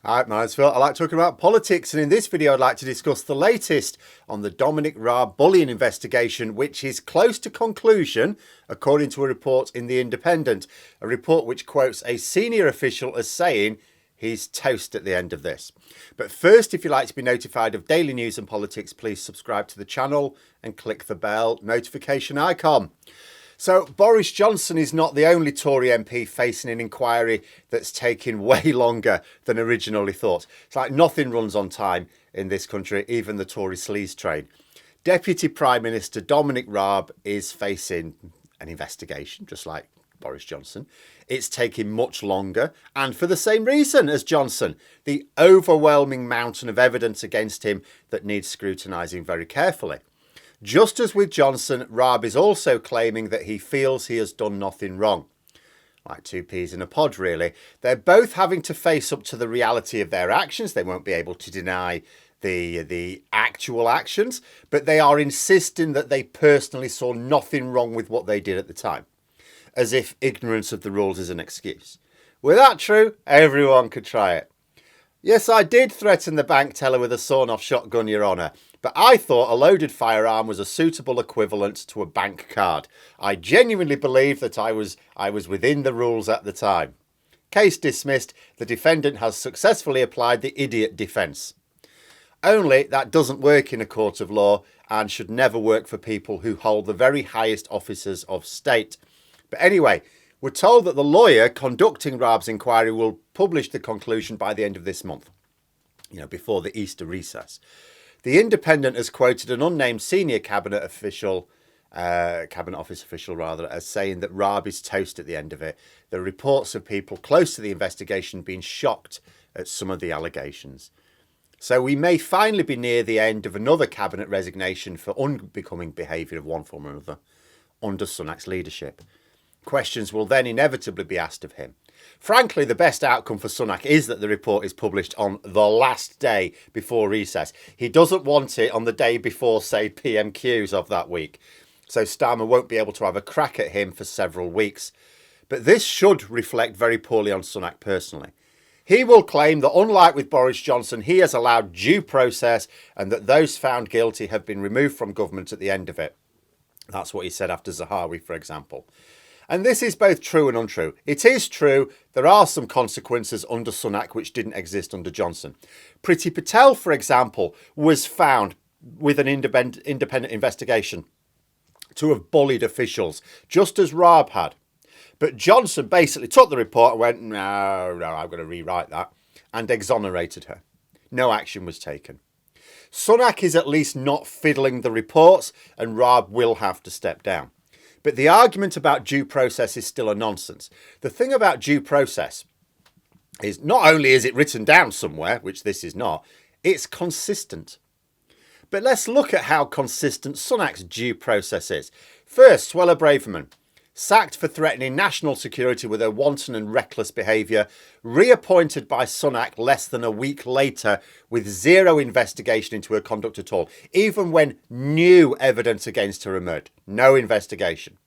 Hi, my name's Phil. I like talking about politics, and in this video I'd like to discuss the latest on the Dominic Raab bullying investigation, which is close to conclusion, according to a report in The Independent, a report which quotes a senior official as saying he's toast at the end of this. But first, if you'd like to be notified of daily news and politics, please subscribe to the channel and click the bell notification icon. So Boris Johnson is not the only Tory MP facing an inquiry that's taking way longer than originally thought. It's like nothing runs on time in this country, even the Tory sleaze train. Deputy Prime Minister Dominic Raab is facing an investigation, just like Boris Johnson. It's taking much longer, and for the same reason as Johnson, the overwhelming mountain of evidence against him that needs scrutinising very carefully. Just as with Johnson, Raab is also claiming that he feels he has done nothing wrong. Like two peas in a pod, really. They're both having to face up to the reality of their actions. They won't be able to deny the actual actions, but they are insisting that they personally saw nothing wrong with what they did at the time, as if ignorance of the rules is an excuse. Were that true, everyone could try it. Yes, I did threaten the bank teller with a sawn-off shotgun, Your Honour, but I thought a loaded firearm was a suitable equivalent to a bank card. I genuinely believe that I was within the rules at the time. Case dismissed. The defendant has successfully applied the idiot defence. Only that doesn't work in a court of law and should never work for people who hold the very highest offices of state. But anyway, we're told that the lawyer conducting Raab's inquiry will publish the conclusion by the end of this month, before the Easter recess. The Independent has quoted an unnamed senior cabinet office official, as saying that Raab is toast at the end of it. There are reports of people close to the investigation being shocked at some of the allegations. So we may finally be near the end of another cabinet resignation for unbecoming behaviour of one form or another under Sunak's leadership. Questions will then inevitably be asked of him. Frankly, the best outcome for Sunak is that the report is published on the last day before recess. He doesn't want it on the day before, say, PMQs of that week. So Starmer won't be able to have a crack at him for several weeks. But this should reflect very poorly on Sunak personally. He will claim that, unlike with Boris Johnson, he has allowed due process and that those found guilty have been removed from government at the end of it. That's what he said after Zahawi, for example. And this is both true and untrue. It is true there are some consequences under Sunak which didn't exist under Johnson. Priti Patel, for example, was found with an independent investigation to have bullied officials, just as Raab had. But Johnson basically took the report and went, no, I'm going to rewrite that, and exonerated her. No action was taken. Sunak is at least not fiddling the reports, and Raab will have to step down. But the argument about due process is still a nonsense. The thing about due process is not only is it written down somewhere, which this is not, it's consistent. But let's look at how consistent Sunak's due process is. First, Suella Braverman, sacked for threatening national security with her wanton and reckless behaviour, reappointed by Sunak less than a week later with zero investigation into her conduct at all, even when new evidence against her emerged. No investigation.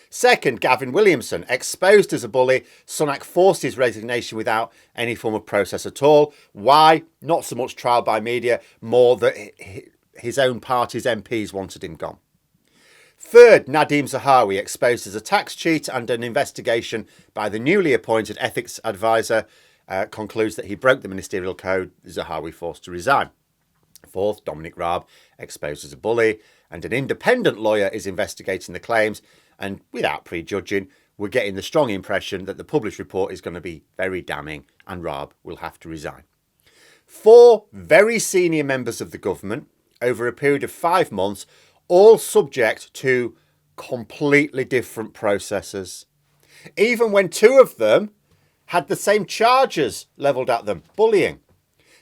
Second, Gavin Williamson, exposed as a bully, Sunak forced his resignation without any form of process at all. Why? Not so much trial by media, more that his own party's MPs wanted him gone. Third, Nadhim Zahawi, exposed as a tax cheat, and an investigation by the newly appointed ethics advisor concludes that he broke the ministerial code. Zahawi forced to resign. Fourth, Dominic Raab, exposed as a bully, and an independent lawyer is investigating the claims, and without prejudging, we're getting the strong impression that the published report is going to be very damning and Raab will have to resign. Four very senior members of the government, over a period of 5 months, all subject to completely different processes. Even when two of them had the same charges levelled at them, bullying.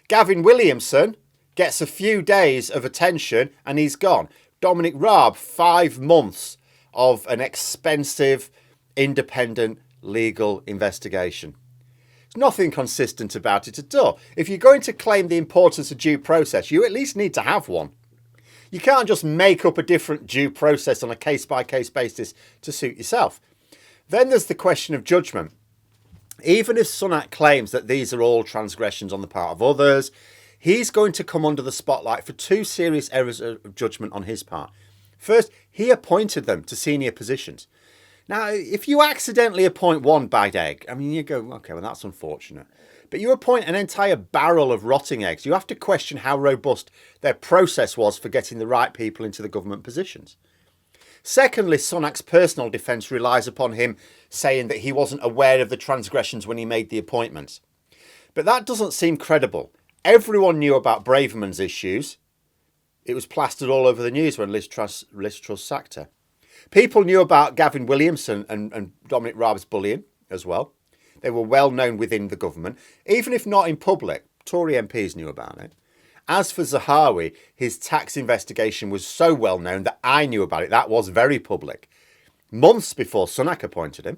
Gavin Williamson gets a few days of attention and he's gone. Dominic Raab, 5 months of an expensive, independent legal investigation. There's nothing consistent about it at all. If you're going to claim the importance of due process, you at least need to have one. You can't just make up a different due process on a case-by-case basis to suit yourself. Then there's the question of judgment. Even if Sunak claims that these are all transgressions on the part of others, he's going to come under the spotlight for two serious errors of judgment on his part. First, he appointed them to senior positions. Now, if you accidentally appoint one bad egg, I mean, you go, okay, well, that's unfortunate. But you appoint an entire barrel of rotting eggs, you have to question how robust their process was for getting the right people into the government positions. Secondly, Sunak's personal defence relies upon him saying that he wasn't aware of the transgressions when he made the appointments. But that doesn't seem credible. Everyone knew about Braverman's issues. It was plastered all over the news when Liz Truss sacked her. People knew about Gavin Williamson and Dominic Raab's bullying as well. They were well known within the government, even if not in public. Tory MPs knew about it. As for Zahawi, his tax investigation was so well known that I knew about it. That was very public. Months before Sunak appointed him.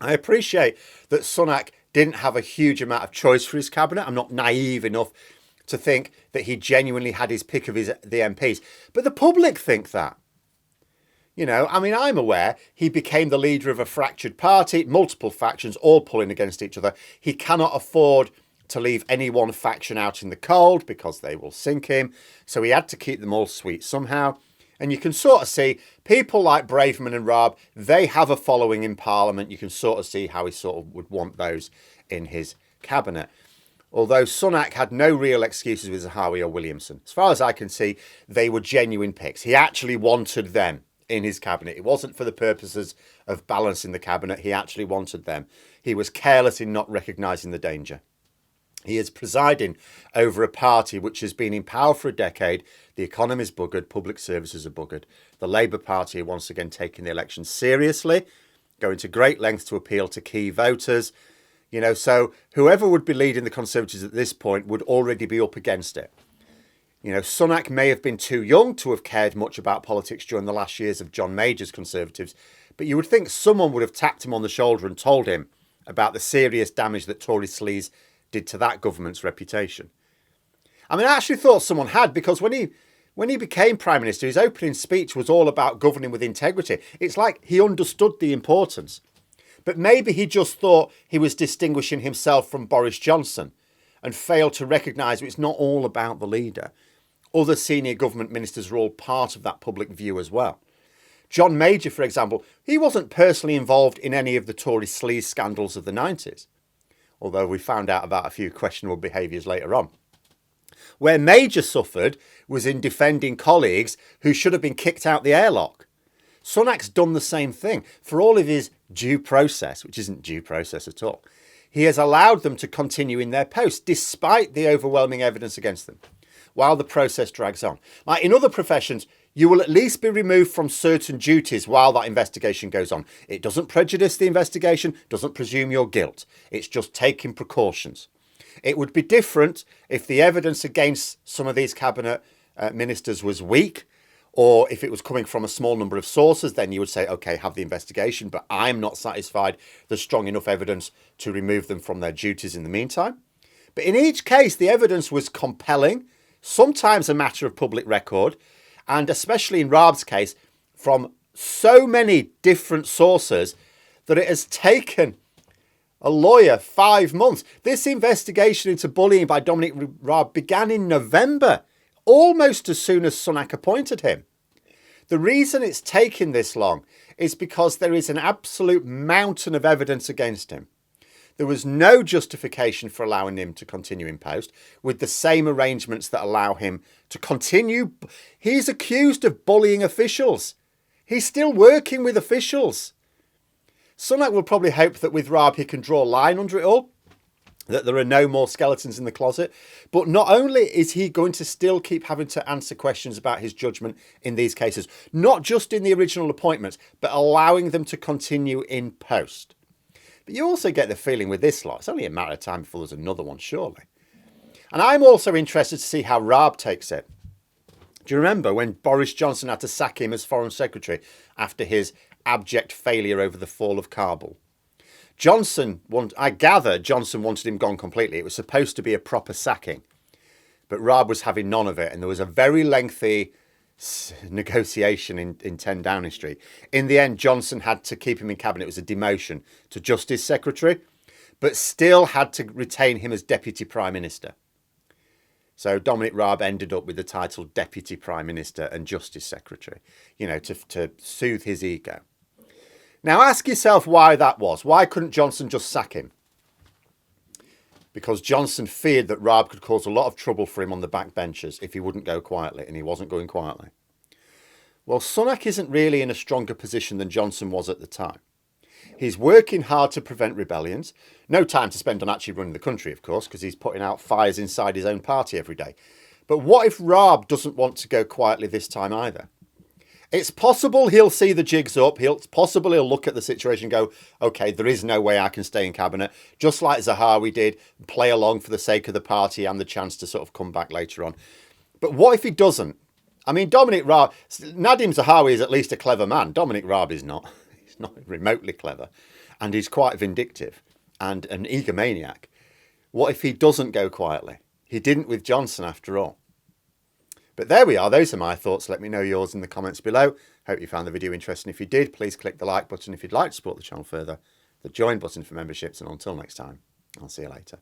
I appreciate that Sunak didn't have a huge amount of choice for his cabinet. I'm not naive enough to think that he genuinely had his pick of the MPs. But the public think that. You know, I mean, I'm aware he became the leader of a fractured party, multiple factions all pulling against each other. He cannot afford to leave any one faction out in the cold because they will sink him. So he had to keep them all sweet somehow. And you can sort of see people like Braverman and Raab, they have a following in Parliament. You can sort of see how he sort of would want those in his cabinet. Although Sunak had no real excuses with Zahawi or Williamson. As far as I can see, they were genuine picks. He actually wanted them in his cabinet. It wasn't for the purposes of balancing the cabinet. He actually wanted them. He was careless in not recognising the danger. He is presiding over a party which has been in power for a decade. The economy's buggered, public services are buggered. The Labour Party are once again taking the election seriously, going to great lengths to appeal to key voters. You know, so whoever would be leading the Conservatives at this point would already be up against it. You know, Sunak may have been too young to have cared much about politics during the last years of John Major's Conservatives, but you would think someone would have tapped him on the shoulder and told him about the serious damage that Tory sleaze did to that government's reputation. I mean, I actually thought someone had, because when he became Prime Minister, his opening speech was all about governing with integrity. It's like he understood the importance. But maybe he just thought he was distinguishing himself from Boris Johnson and failed to recognise it's not all about the leader. Other senior government ministers are all part of that public view as well. John Major, for example, he wasn't personally involved in any of the Tory sleaze scandals of the 90s. Although we found out about a few questionable behaviours later on. Where Major suffered was in defending colleagues who should have been kicked out the airlock. Sunak's done the same thing. For all of his due process, which isn't due process at all, he has allowed them to continue in their post despite the overwhelming evidence against them, while the process drags on. Like in other professions, you will at least be removed from certain duties while that investigation goes on. It doesn't prejudice the investigation, doesn't presume your guilt. It's just taking precautions. It would be different if the evidence against some of these cabinet ministers was weak, or if it was coming from a small number of sources, then you would say, okay, have the investigation, but I'm not satisfied there's strong enough evidence to remove them from their duties in the meantime. But in each case, the evidence was compelling, sometimes a matter of public record, and especially in Raab's case, from so many different sources that it has taken a lawyer 5 months. This investigation into bullying by Dominic Raab began in November, almost as soon as Sunak appointed him. The reason it's taken this long is because there is an absolute mountain of evidence against him. There was no justification for allowing him to continue in post with the same arrangements that allow him to continue. He's accused of bullying officials. He's still working with officials. Sunak will probably hope that with Raab he can draw a line under it all, that there are no more skeletons in the closet. But not only is he going to still keep having to answer questions about his judgment in these cases, not just in the original appointments, but allowing them to continue in post. But you also get the feeling with this lot, it's only a matter of time before there's another one, surely. And I'm also interested to see how Raab takes it. Do you remember when Boris Johnson had to sack him as Foreign Secretary after his abject failure over the fall of Kabul? I gather Johnson wanted him gone completely. It was supposed to be a proper sacking. But Raab was having none of it. And there was a very lengthy negotiation in 10 Downing Street. In the end, Johnson had to keep him in cabinet. It was a demotion to Justice Secretary. but still had to retain him as Deputy Prime Minister. So Dominic Raab ended up with the title Deputy Prime Minister and Justice Secretary, to soothe his ego. Now ask yourself why that was. Why couldn't Johnson just sack him? Because Johnson feared that Raab could cause a lot of trouble for him on the backbenchers if he wouldn't go quietly, and he wasn't going quietly. Well, Sunak isn't really in a stronger position than Johnson was at the time. He's working hard to prevent rebellions. No time to spend on actually running the country, of course, because he's putting out fires inside his own party every day. But what if Raab doesn't want to go quietly this time either? It's possible he'll see the jigs up. It's possible he'll look at the situation and go, OK, there is no way I can stay in cabinet, just like Zahawi did, play along for the sake of the party and the chance to sort of come back later on. But what if he doesn't? I mean, Dominic Raab, Nadim Zahawi is at least a clever man. Dominic Raab is not. He's not remotely clever. And he's quite vindictive and an egomaniac. What if he doesn't go quietly? He didn't with Johnson after all. But there we are. Those are my thoughts. Let me know yours in the comments below. Hope you found the video interesting. If you did, please click the like button if you'd like to support the channel further, the join button for memberships, and until next time, I'll see you later.